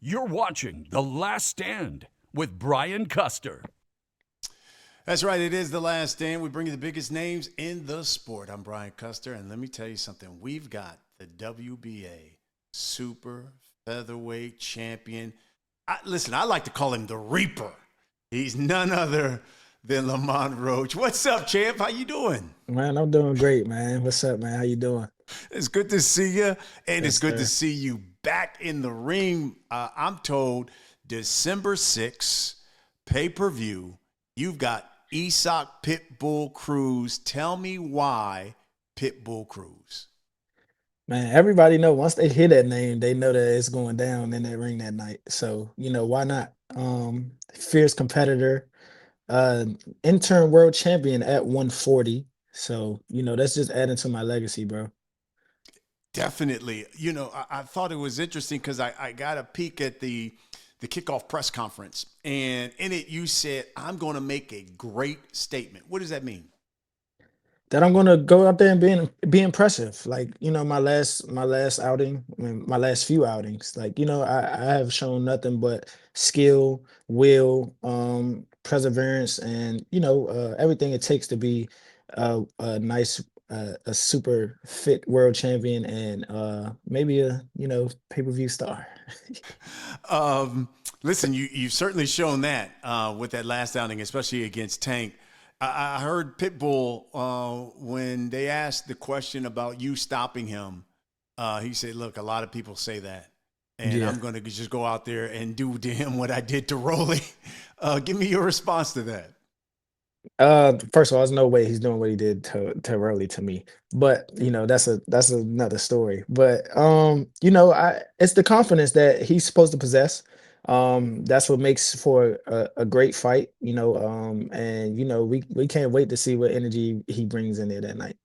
You're watching The Last Stand with Brian Custer. That's right. It is The Last Stand. We bring you the biggest names in the sport. I'm Brian Custer, and let me tell you something. We've got the WBA Super Featherweight Champion. Listen, I like to call him the Reaper. He's none other than Lamont Roach. What's up, champ? How you doing? Man, I'm doing great, man. What's up, man? How you doing? It's good to see you, and it's Yes, good to sir. see you back in the ring. I'm told December 6th, pay-per-view, you've got Isak Pitbull Cruz. Tell me why Pitbull Cruz. Man, everybody know once they hear that name, they know that it's going down in that ring that night. So, why not? Fierce competitor, uh, interim world champion at 140. So, that's just adding to my legacy, bro. Definitely. I thought it was interesting because I got a peek at the kickoff press conference, and in it you said, I'm going to make a great statement. What does that mean? That I'm gonna go out there and be impressive. Like, my last outing, my last few outings, like, I have shown nothing but skill, will, perseverance, and everything it takes to be a nice a super fit world champion and maybe a pay-per-view star. Um, Listen, you've certainly shown that with that last outing, especially against Tank. I heard Pitbull when they asked the question about you stopping him. He said, "Look, a lot of people say that, and Yeah. I'm going to just go out there and do to him what I did to Rolly." Give me your response to that. First of all, there's no way he's doing what he did to Rowley to me. But that's another story. But I it's the confidence that he's supposed to possess. That's what makes for a great fight, and we can't wait to see what energy he brings in there that night.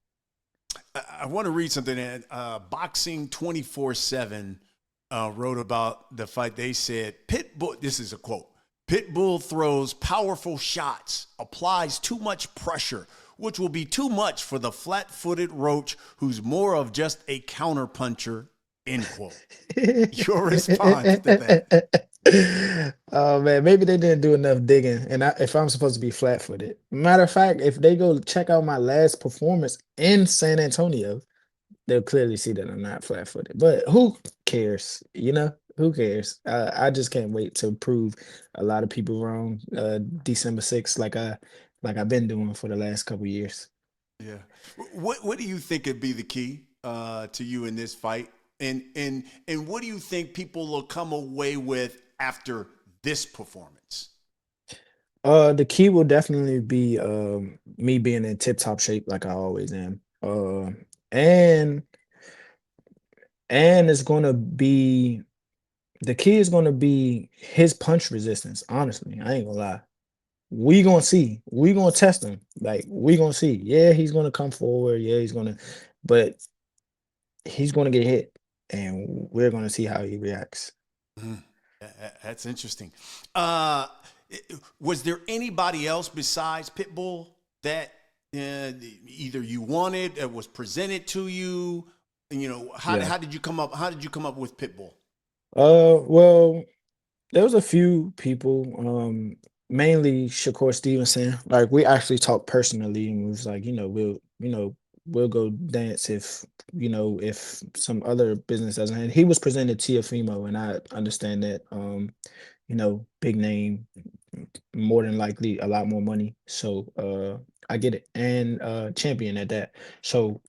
I want to read something that Boxing 24/7 wrote about the fight. They said, Pitbull, this is a quote, Pitbull throws powerful shots, applies too much pressure, which will be too much for the flat footed Roach, who's more of just a counterpuncher, end quote. Your response to that. Oh man, maybe they didn't do enough digging. And if I'm supposed to be flat-footed, matter of fact, if they go check out my last performance in San Antonio, they'll clearly see that I'm not flat-footed. But who cares? Who cares? I just can't wait to prove a lot of people wrong. December 6th, like I've been doing for the last couple years. Yeah. What do you think would be the key to you in this fight? And what do you think people will come away with after this performance? The key will definitely be me being in tip-top shape like I always am. And it's gonna be the key is gonna be his punch resistance. Honestly, I ain't gonna lie. We gonna see. We gonna test him. Like we gonna see. Yeah, he's gonna come forward. Yeah, but he's gonna get hit, and we're gonna see how he reacts. Mhm. That's interesting. Uh, was there anybody else besides Pitbull that either you wanted, was presented to you? Yeah. How did you come up? How did you come up with Pitbull? Well, there was a few people, mainly Shakur Stevenson. Like we actually talked personally, and was like, we'll go dance if some other business doesn't. And he was presented Tiafimo, and I understand that. Big name, more than likely a lot more money. So I get it, and champion at that. So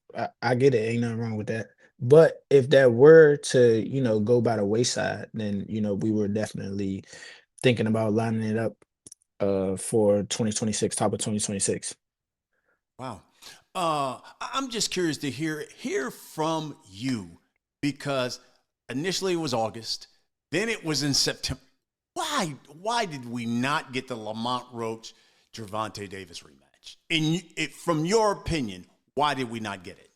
I get it. Ain't nothing wrong with that. But if that were to, go by the wayside, then we were definitely thinking about lining it up for 2026, top of 2026. Wow. I'm just curious to hear from you because initially it was August, then it was in September. Why did we not get the Lamont Roach Gervonta Davis rematch? From your opinion, why did we not get it?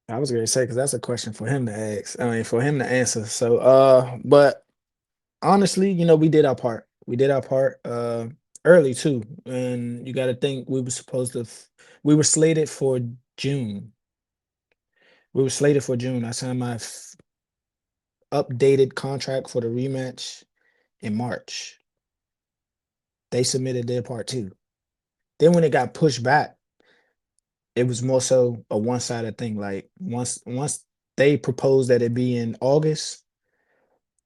I was gonna say because that's a question for him to ask. I mean, for him to answer. So, but honestly, we did our part. We did our part early too, and you got to think we were slated for June. We were slated for June. I signed my updated contract for the rematch. in March. They submitted their part too. Then when it got pushed back, it was more so a one-sided thing. Like once they proposed that it be in August,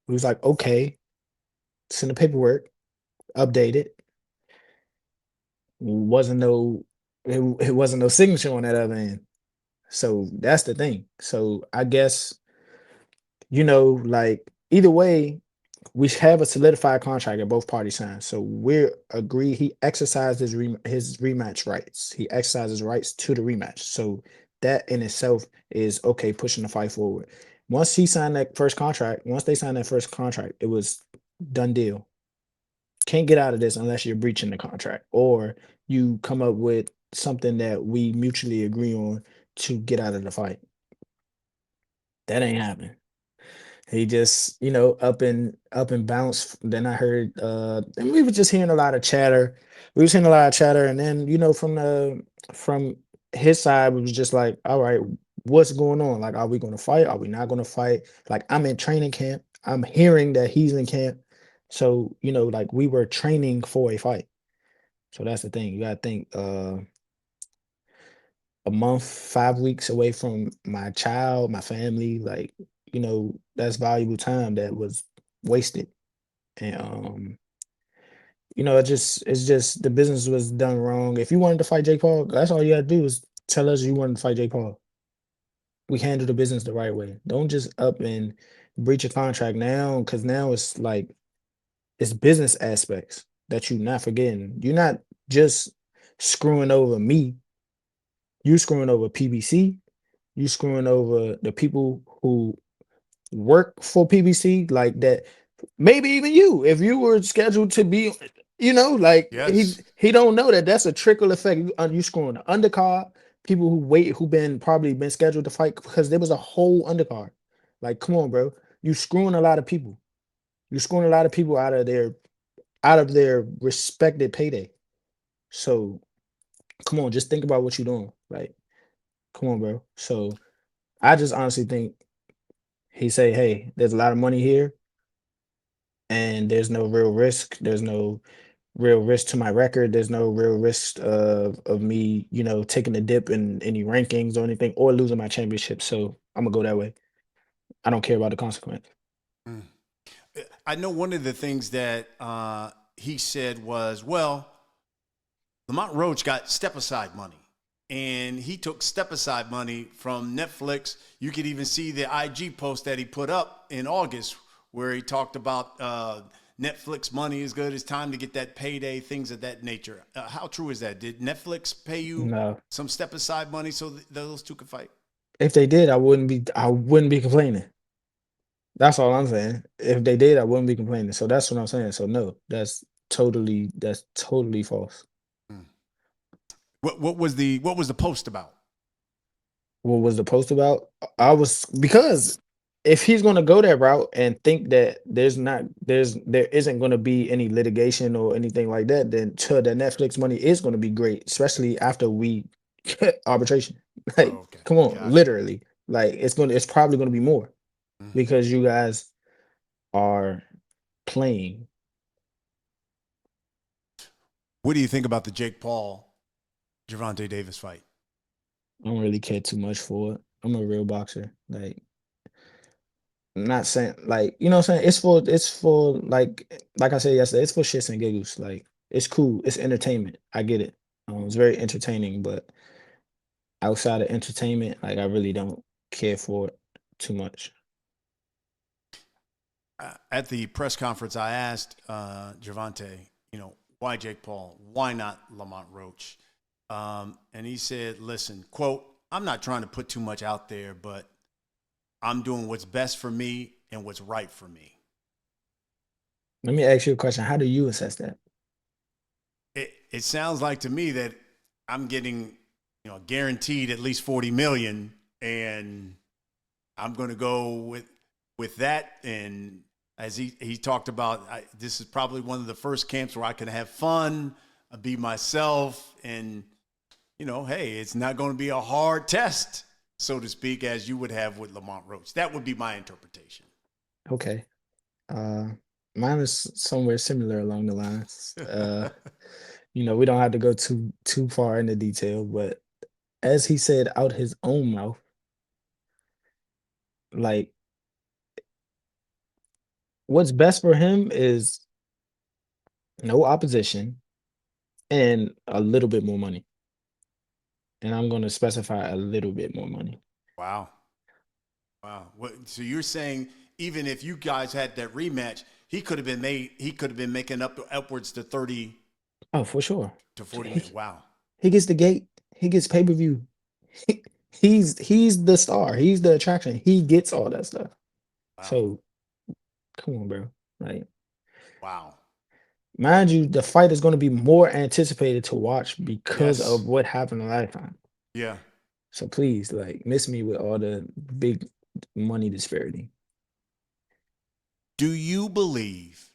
it was like, okay, send the paperwork, update it. Wasn't no it wasn't no signature on that other end. So that's the thing. So I guess, like either way, we have a solidified contract that both parties signed. So we're agree he exercised his rematch rights. He exercised his rights to the rematch. So that in itself is okay, pushing the fight forward. Once he signed that first contract, once they signed that first contract, it was done deal. Can't get out of this unless you're breaching the contract or you come up with something that we mutually agree on to get out of the fight. That ain't happening. He just, up and bounced. Then I heard and we were just hearing a lot of chatter. We was hearing a lot of chatter, and then, from his side, it was just like, all right, what's going on? Like, are we gonna fight? Are we not gonna fight? Like, I'm in training camp. I'm hearing that he's in camp. So, like we were training for a fight. So that's the thing. You gotta think a month, 5 weeks away from my child, my family, like, that's valuable time that was wasted. And it's just the business was done wrong. If you wanted to fight Jake Paul, that's all you gotta do is tell us you wanted to fight Jake Paul. We handle the business the right way. Don't just up and breach a contract now, because now it's like it's business aspects that you're not forgetting. You're not just screwing over me, you screwing over PBC, you screwing over the people who work for PBC, like that. Maybe even you, if you were scheduled to be, like he Yes. he don't know that that's a trickle effect. You screwing the undercard, people who been probably been scheduled to fight because there was a whole undercard. Like, come on, bro, you screwing a lot of people. You're screwing a lot of people out of their respected payday. So come on, just think about what you're doing. Like, come on, bro. So I just honestly think he say, hey, there's a lot of money here and there's no real risk. There's no real risk to my record. There's no real risk of me, taking a dip in any rankings or anything or losing my championship. So I'm gonna go that way. I don't care about the consequence. Mm. I know one of the things that he said was, well, Lamont Roach got step aside money. And he took step aside money from Netflix. You could even see the IG post that he put up in August where he talked about Netflix money is good. It's time to get that payday, things of that nature. How true is that? Did Netflix pay you No, some step aside money so those two could fight? if they did, I wouldn't be complaining. That's all I'm saying. If they did, I wouldn't be complaining. So that's what I'm saying. So no, that's totally false. Hmm. What was the post about? What was the post about? I was because if he's going to go that route and think that there isn't going to be any litigation or anything like that, then sure, the Netflix money is going to be great, especially after we arbitration. Like, Oh, okay, come on, got you. literally. Like, it's probably going to be more Mhm. because you guys are playing. What do you think about the Jake Paul Gervonta Davis fight? I don't really care too much for it. I'm a real boxer. Like, I'm not saying, like, what I'm saying, it's for like I said yesterday, it's for shits and giggles. Like, it's cool, it's entertainment. I get it. It's very entertaining, but outside of entertainment, like, I really don't care for it too much. At the press conference, I asked Gervonta, why Jake Paul? Why not Lamont Roach? And he said, listen, quote, I'm not trying to put too much out there, but I'm doing what's best for me and what's right for me. Let me ask you a question. How do you assess that? It sounds like to me that I'm getting, guaranteed at least 40 million, and I'm going to go with that. And as he talked about, this is probably one of the first camps where I can have fun, be myself, and hey, it's not going to be a hard test, so to speak, as you would have with Lamont Roach. That would be my interpretation. Okay. Mine is somewhere similar along the lines. We don't have to go too far into detail, but as he said out his own mouth, like what's best for him is no opposition and a little bit more money. And I'm going to specify a little bit more money. Wow. Wow. So you're saying even if you guys had that rematch, he could have been making upwards to 30 Oh, for sure. to 40 million. He, Wow. he gets the gate. He gets pay-per-view. He's the star. He's the attraction. He gets all that stuff. Wow. So come on, bro. Like, Wow. mind you, the fight is going to be more anticipated to watch because Yes. of what happened last time. Yeah. So please, like, miss me with all the big money disparity. Do you believe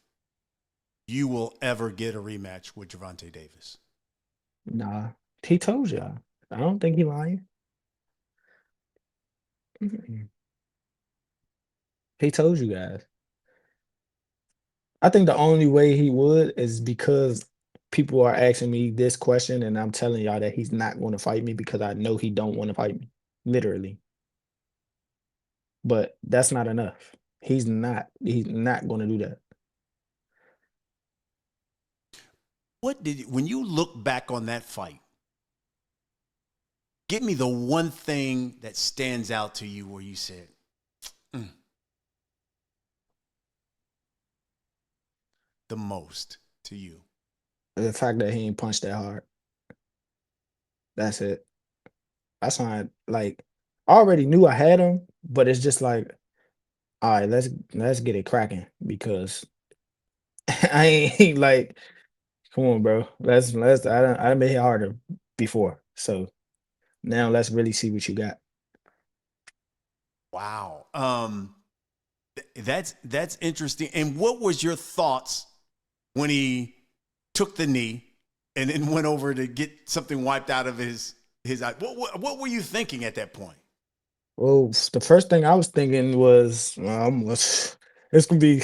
you will ever get a rematch with Gervonta Davis? Nah, he told y'all. I don't think he lying. Mm-mm. He told you guys. I think the only way he would is because people are asking me this question, and I'm telling y'all that he's not going to fight me because I know he don't want to fight me, literally. But that's not enough. He's not. He's not going to do that. When you look back on that fight, give me the one thing that stands out to you where you said, "Mm," the most to you. The fact that he ain't punched that hard. That's it. That's why, like, I already knew I had him, but it's just like, all right, let's get it cracking because I ain't like, come on, bro. Let's I done made it harder before. So now let's really see what you got. Wow. That's interesting. And what was your thoughts when he took the knee and then went over to get something wiped out of his eye? What were you thinking at that point? Well, the first thing I was thinking was, it's gonna be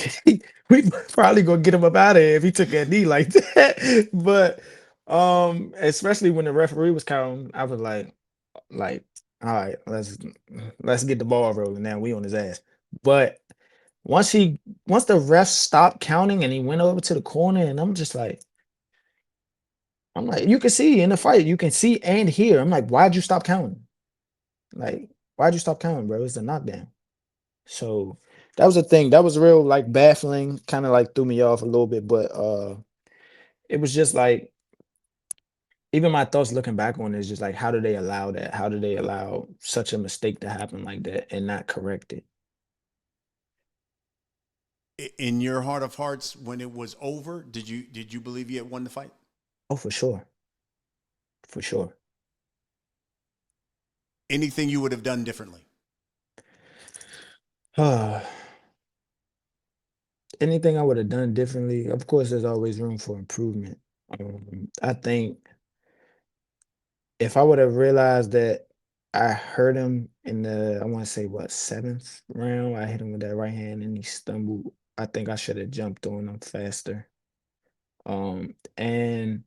we probably gonna get him up out of here if he took that knee like that. But especially when the referee was counting, I was like, all right, let's get the ball rolling now. We on his ass. But once the ref stopped counting and he went over to the corner, and I'm like, you can see in the fight, you can see and hear. I'm like, why'd you stop counting? Like, why'd you stop counting, bro? It's a knockdown. So that was a thing. That was real like baffling, kind of like threw me off a little bit, but it was just like even my thoughts looking back on it is just like how do they allow that? How do they allow such a mistake to happen like that and not correct it? In your heart of hearts, when it was over, did you believe you had won the fight? Oh, for sure. For sure. Anything you would have done differently? Anything I would have done differently? Of course, there's always room for improvement. I think if I would have realized that I hurt him in I want to say what, seventh round, I hit him with that right hand and he stumbled. I think I should have jumped on him faster. And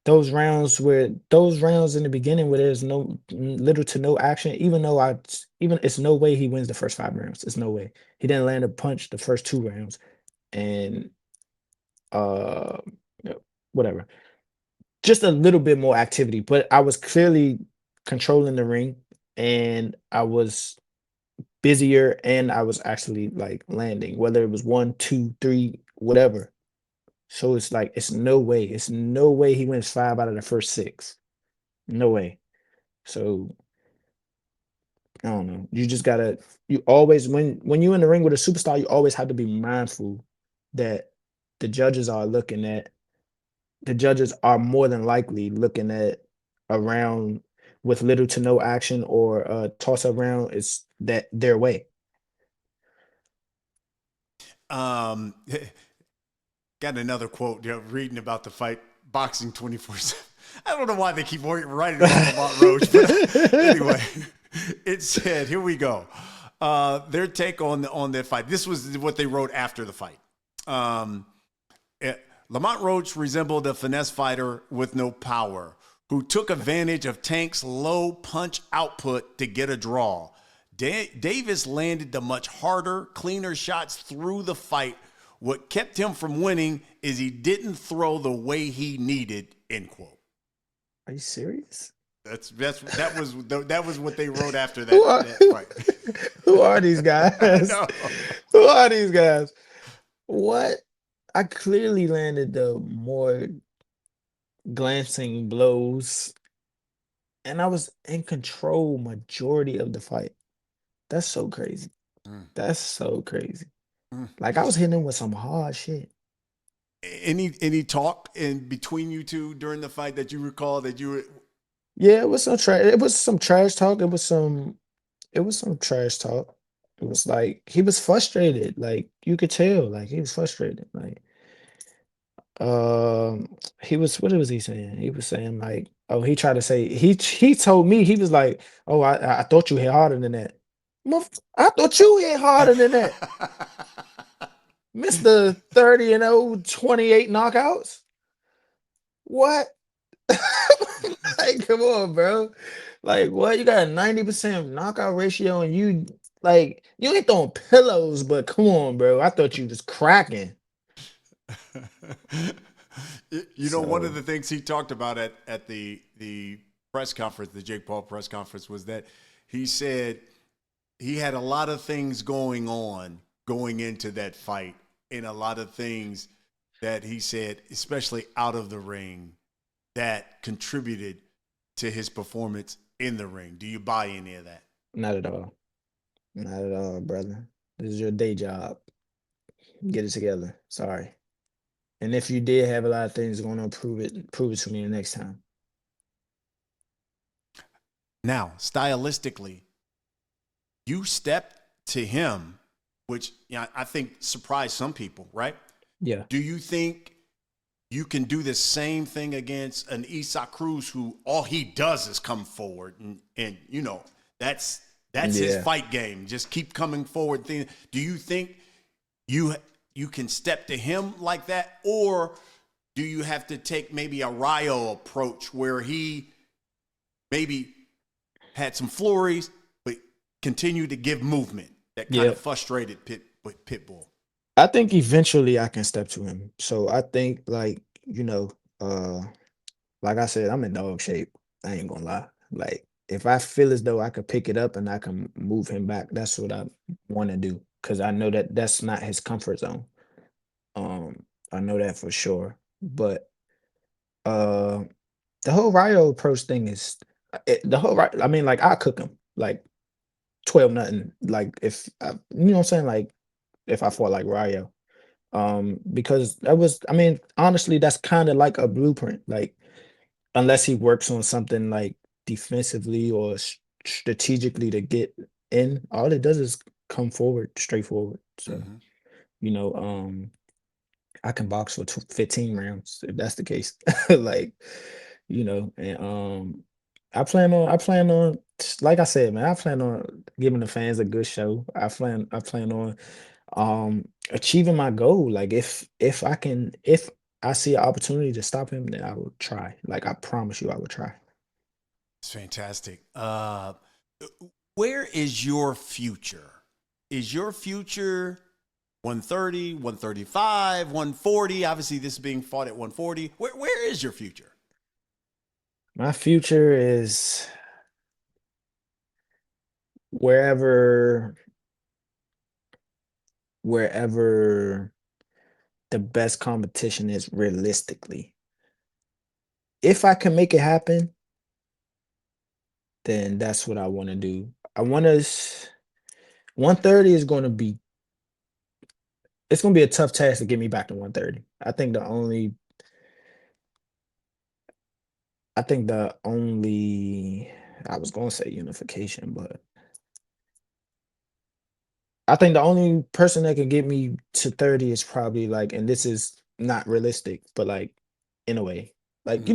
those rounds in the beginning where there's little to no action, even though even it's no way he wins the first 5 rounds. It's no way. He didn't land a punch the first 2 rounds. And uh you know, whatever. Just a little bit more activity, but I was clearly controlling the ring and I was busier and I was actually like landing, whether it was one, two, three, whatever. So it's like it's no way he wins 5 out of the first 6. No way. So I don't know. You just gotta you always when you're in the ring with a superstar, you always have to be mindful that the judges are looking at the judges are more than likely looking at a round with little to no action or a toss up round is that their way. Um, got another quote. Reading about the fight, boxing 24/7. I don't know why they keep writing about Lamont Roach, but anyway, it said, "Here we go." Their take on their fight. This was what they wrote after the fight. Um, Lamont Roach resembled a finesse fighter with no power who took advantage of Tank's low punch output to get a draw. Davis landed the much harder, cleaner shots through the fight. What kept him from winning is he didn't throw the way he needed, end quote. Are you serious? That was what they wrote after Who are that fight. who are these I guys? know. Who are these guys? What? I clearly landed the more glancing blows, and I was in control majority of the fight. That's so crazy. Mm, That's so crazy. mm. Like I was hitting him with some hard shit. Any talk in between you two during the fight that you recall that you were? Yeah, it was some trash. It was some trash talk. It was some trash talk. It was like he was frustrated. Like you could tell. Like he was frustrated. Like um, he was. What was he saying? He was saying like, oh, he tried to say he told me he was like, oh, I thought you hit harder than that. I thought you hit harder than that, Mister 30-0, 28 knockouts. What? Like, come on, bro. Like, what? You got a 90% knockout ratio, and you ain't throwing pillows, but come on, bro. I thought you was cracking. One of So the things he talked about at the press conference, the Jake Paul press conference, was that he said he had a lot of things going into that fight, and a lot of things that he said, especially out of the ring, that contributed to his performance in the ring. Do you buy any of that? not at all. Not at all, brother. This is your day job. Get it together. Sorry. And if you did have a lot of things going on, prove it to me the next time. Now, stylistically, you stepped to him, which I think surprised some people, right? Yeah. Do you think you can do the same thing against an Isaac Cruz who all he does is come forward and that's his Yeah. fight game. Just keep coming forward. Do you think you can step to him like that, or do you have to take maybe a Rayo approach where he maybe had some flurries but continued to give movement that kind Yeah. of frustrated Pitbull? I think eventually I can step to him. So I think uh like I said, I'm in dog shape. I ain't gonna lie. Like if I feel as though I could pick it up and I can move him back, that's what I want to do because I know that that's not his comfort zone. Um, I know that for sure. But uh, the whole Ryo approach thing is the whole right. I mean, like I cook him like 12-0. Like if you know what I'm saying, like if I fought like Ryo, because that was, I mean, honestly, that's kind of like a blueprint. Like unless he works on something like defensively or strategically to get in, all it does is come forward, straightforward. So, Mm-hmm. you know, I can box for 15 rounds if that's the case. Like, and I plan on like I said, man, I plan on giving the fans a good show. I plan on achieving my goal. Like if I see an opportunity to stop him, then I will try. Like I promise you I will try. It's fantastic. Where is your future? Is your future 130, 135, 140? Obviously, this is being fought at 140. Where is your future? My future is wherever wherever the best competition is realistically. If I can make it happen, then that's what I want to do. I want to 130 is going to be it's going to be a tough task to get me back to 130. I think the only I was going to say unification, but I think the only person that can get me to 30 is probably like, and this is not realistic, but like in a way, like, Mm.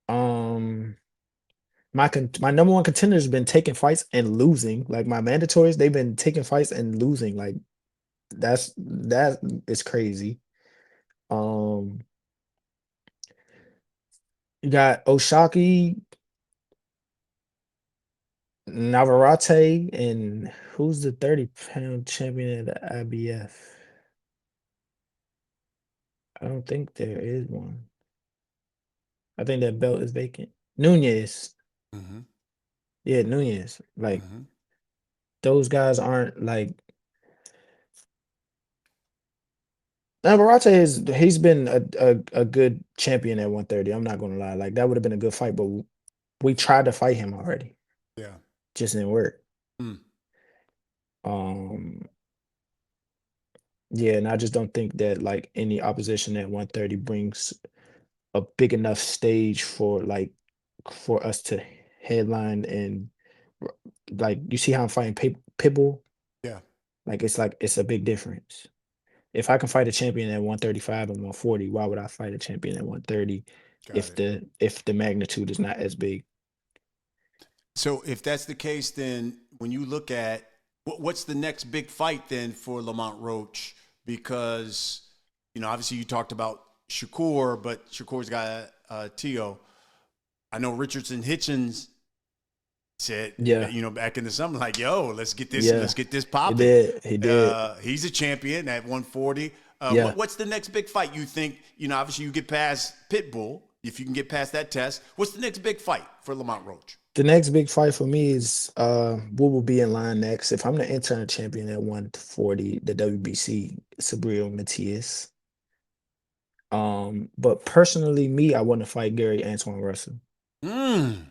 um, my number one contender has been taking fights and losing. Like my mandatories, they've been taking fights and losing. Like that is crazy. Um, you got Oshaki, Navarrete, and who's the 30-pound champion of the IBF? I don't think there is one. I think that belt is vacant. Nunez. Mm-hmm. Yeah, Nunez. Like Mm-hmm. those guys aren't like Navarrete is he's been a good champion at 130. I'm not gonna lie. Like that would have been a good fight, but we tried to fight him already. Yeah. Just didn't work. Mm. Um yeah, and I just don't think that like any opposition at 130 brings a big enough stage for like for us to headline and r- like you see how I'm fighting Pitbull? Yeah. Like it's a big difference. If I can fight a champion at 135 and 140, why would I fight a champion at 130 Got it. if the magnitude is not as big? So if that's the case, then when you look at what's the next big fight then for Lamont Roach? Because obviously you talked about Shakur, but Shakur's got Tio. I know Richardson Hitchens said, Yeah, back in the summer, like, yo, yeah. let's get this He popping. did. He did. He's a champion at 140. Yeah. What's the next big fight you think? Obviously you get past Pitbull. If you can get past that test, what's the next big fight for Lamont Roach? The next big fight for me is what will be in line next. If I'm the interim champion at 140, the WBC, Sabril Matias. But personally, me, I want to fight Gary Antoine Russell. Mm.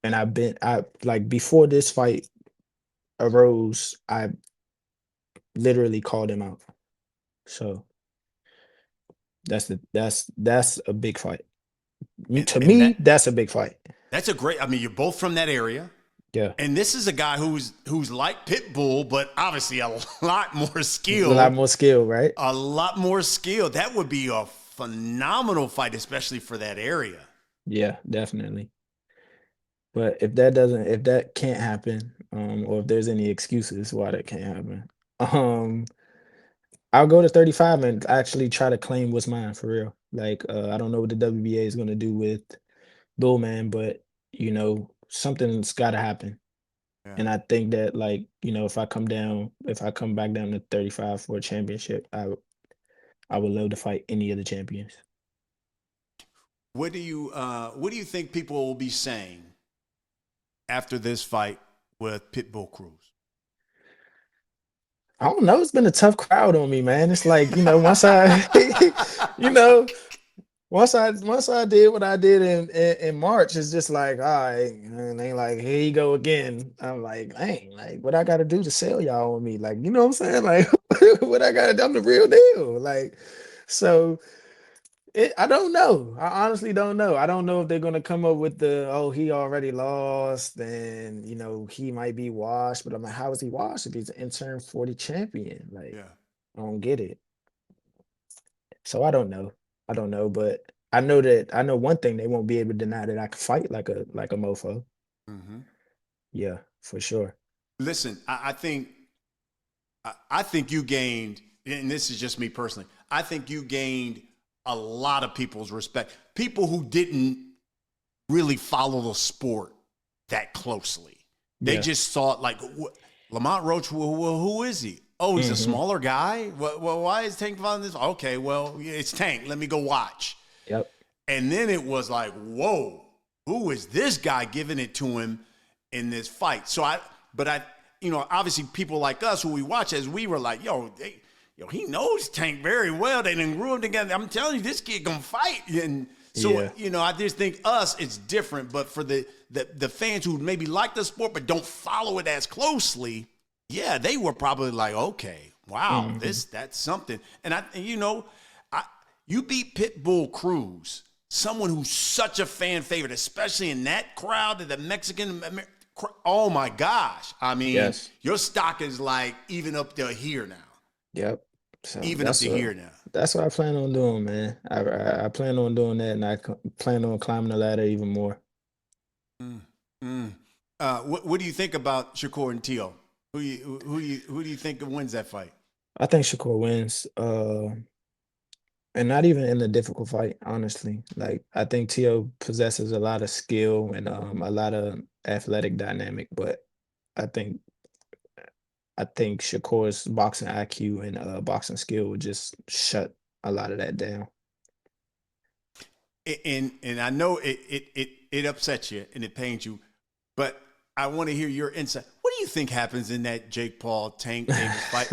And I like before this fight arose, I literally called him out. So that's a big fight. And, To and me, that that's a big fight. that's a great. I mean, you're both from that area, Yeah. and this is a guy who's like Pitbull, but obviously a lot more A lot skilled. more skill, right? A lot more skilled. That would be a phenomenal fight, especially for that area. Yeah, definitely. But if that can't happen, or if there's any excuses why that can't happen, um, I'll go to 35 and actually try to claim what's mine for real. Like, I don't know what the WBA is gonna do with Bullman, but something's got to happen. Yeah. And I think that like if I come back down to 35 for a championship, I would love to fight any of the champions. What do you think people will be saying after this fight with Pitbull Cruz? I don't know. It's been a tough crowd on me, man. It's like, once I, you know, once I did what I did in March, it's just like, all right, and they like, here you go again. I'm like, dang, like what I gotta do to sell y'all on me? Like, you know what I'm saying? Like, what I gotta do? I'm the real deal. Like, so I don't know. I honestly don't know. I don't know if they're gonna come up with he already lost and he might be washed, but I'm like, how is he washed if he's an interim 40 champion? Like, Yeah. I don't get it. So I don't know. I don't know, but I know one thing, they won't be able to deny that I can fight like a mofo. Hmm. Yeah, for sure. Listen, I think you gained, and this is just me personally. I think you gained a lot of people's respect. People who didn't really follow the sport that closely. They Yeah. just thought like Lamont Roach. Well, who is he? Oh, he's a Hmm. smaller guy. Well, why is Tank following this? Okay, well, yeah, it's Tank. Let me go watch. Yep. And then it was like, whoa, who is this guy giving it to him in this fight? Obviously people like us who we watch as we were like, he knows Tank very well. They done grew up together. I'm telling you, this kid gonna fight. And so, Yeah. I just think us, it's different. But for the fans who maybe like the sport but don't follow it as closely, yeah, they were probably like, okay, wow, Hmm. that's something. I you beat Pitbull Cruz, someone who's such a fan favorite, especially in that crowd, the Mexican. Oh my gosh! I mean, Yes. your stock is like even up to here now. Yep. So Even up to here now. that's what I plan on doing, man. I plan on doing that, and plan on climbing the ladder even more. Mm, mm. What do you think about Shakur and Tio? Who do you think wins that fight? I think Shakur wins. And not even in a difficult fight, honestly. Like I think Tio possesses a lot of skill and a lot of athletic dynamic, but I think I think Shakur's boxing IQ and boxing skill would just shut a lot of that down. And I know it upsets you and it pains you, but I want to hear your insight. What do you think happens in that Jake Paul Tank Davis fight?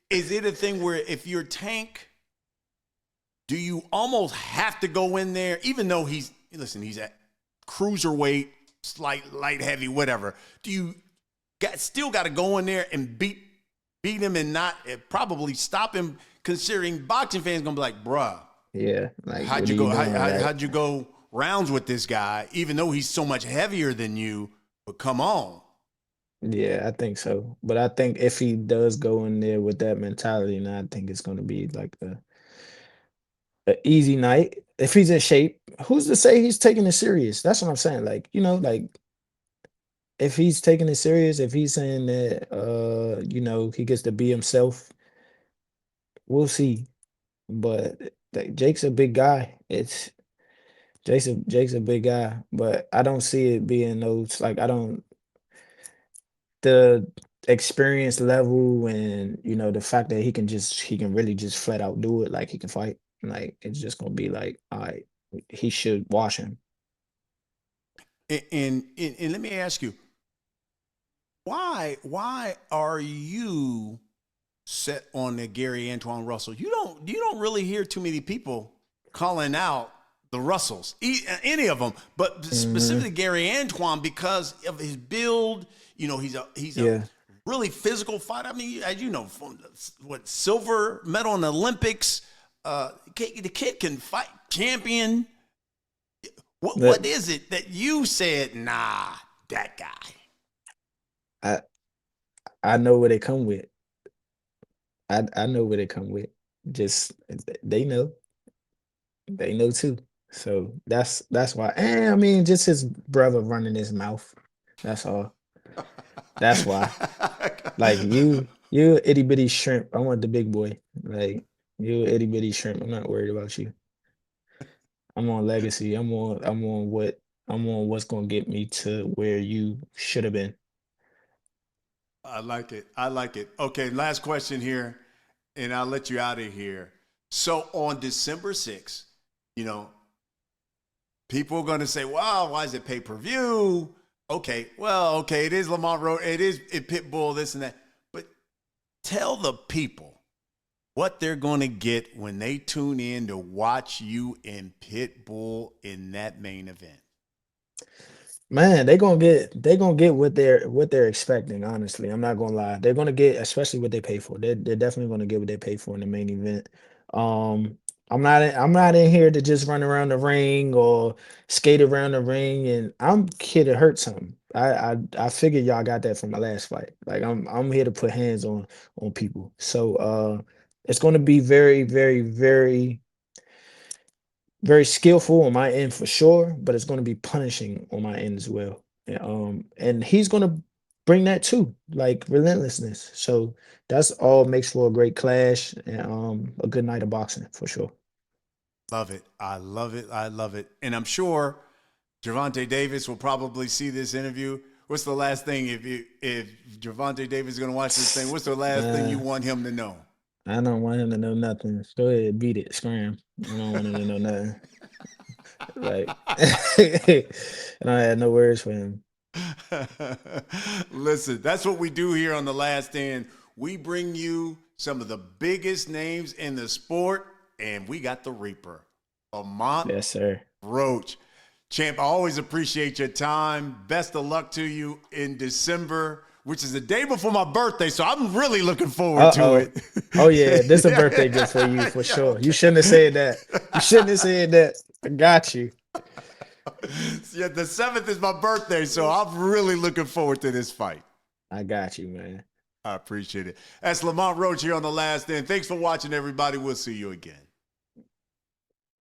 Is it a thing where if you're Tank, do you almost have to go in there, even though he's at cruiserweight, light heavy, whatever? Do you still got to go in there and beat him and not probably stop him? Considering boxing fans gonna be like, bruh, Yeah, like how'd what are you go? you doing, right? How'd you go rounds with this guy, even though he's so much heavier than you? But come on. Yeah, I think so. But I think if he does go in there with that mentality, and I think it's going to be like a easy night. If he's in shape, who's to say he's taking it serious? That's what I'm saying. Like, like if he's taking it serious, if he's saying that he gets to be himself, we'll see. But like, Jake's a big guy. Jake's a big guy, but I don't see it being those like I don't the experience level and the fact that he can really just flat out do it, like he can fight. Like it's just gonna be like, all right, he should wash him. And let me ask you, why are you set on the Gary Antoine Russell? You don't really hear too many people calling out the Russells, any of them, but specifically Gary Antoine because of his build. He's a Yeah. really physical fighter. I mean, as you know, from silver medal in the Olympics. The kid can fight, champion. But What is it that you said? Nah, that guy. I I know where they come with. I know where they come with. Just they know. They know too. So that's why. And I mean, just his brother running his mouth. That's all. That's why. Like you itty bitty shrimp. I want the big boy. Like you itty bitty shrimp. I'm not worried about you. I'm on legacy. I'm on what's gonna get me to where you should have been. I like it. I like it. Okay, last question here, and I'll let you out of here. So on December 6th, you know, people are going to say, wow, why is it pay per view? Okay, well, okay, it is Lamont Roach, it is Pitbull, this and that. But tell the people what they're going to get when they tune in to watch you and Pitbull in that main event. Man, they gonna get what they're expecting, honestly. I'm not gonna lie. They're gonna get especially what they pay for. They're definitely gonna get what they pay for in the main event. Um I'm not in here to just run around the ring or skate around the ring, and I'm here to hurt something. I figured y'all got that from my last fight. Like I'm here to put hands on people. So it's gonna be very, very, very very skillful on my end for sure, but it's going to be punishing on my end as well. And he's going to bring that too, like relentlessness. So that's all makes for a great clash and a good night of boxing for sure. Love it. I love it. I love it. And I'm sure Gervonta Davis will probably see this interview. What's the last thing if Gervonta Davis is going to watch this thing? What's the last thing you want him to know? I don't want him to know nothing. Go ahead, beat it, scram. I don't want him to know nothing. Like, I don't have no words for him. Listen, that's what we do here on The Last Stand. We bring you some of the biggest names in the sport, and we got the Reaper, Lamont Yes, sir. Roach. Champ, I always appreciate your time. Best of luck to you in December, which is the day before my birthday, so I'm really looking forward to it. Oh yeah, this is a birthday gift for you for sure. You shouldn't have said that. You shouldn't have said that. I got you. Yeah, the 7th is my birthday, so I'm really looking forward to this fight. I got you, man. I appreciate it. That's Lamont Roach here on The Last Stand. Thanks for watching, everybody. We'll see you again.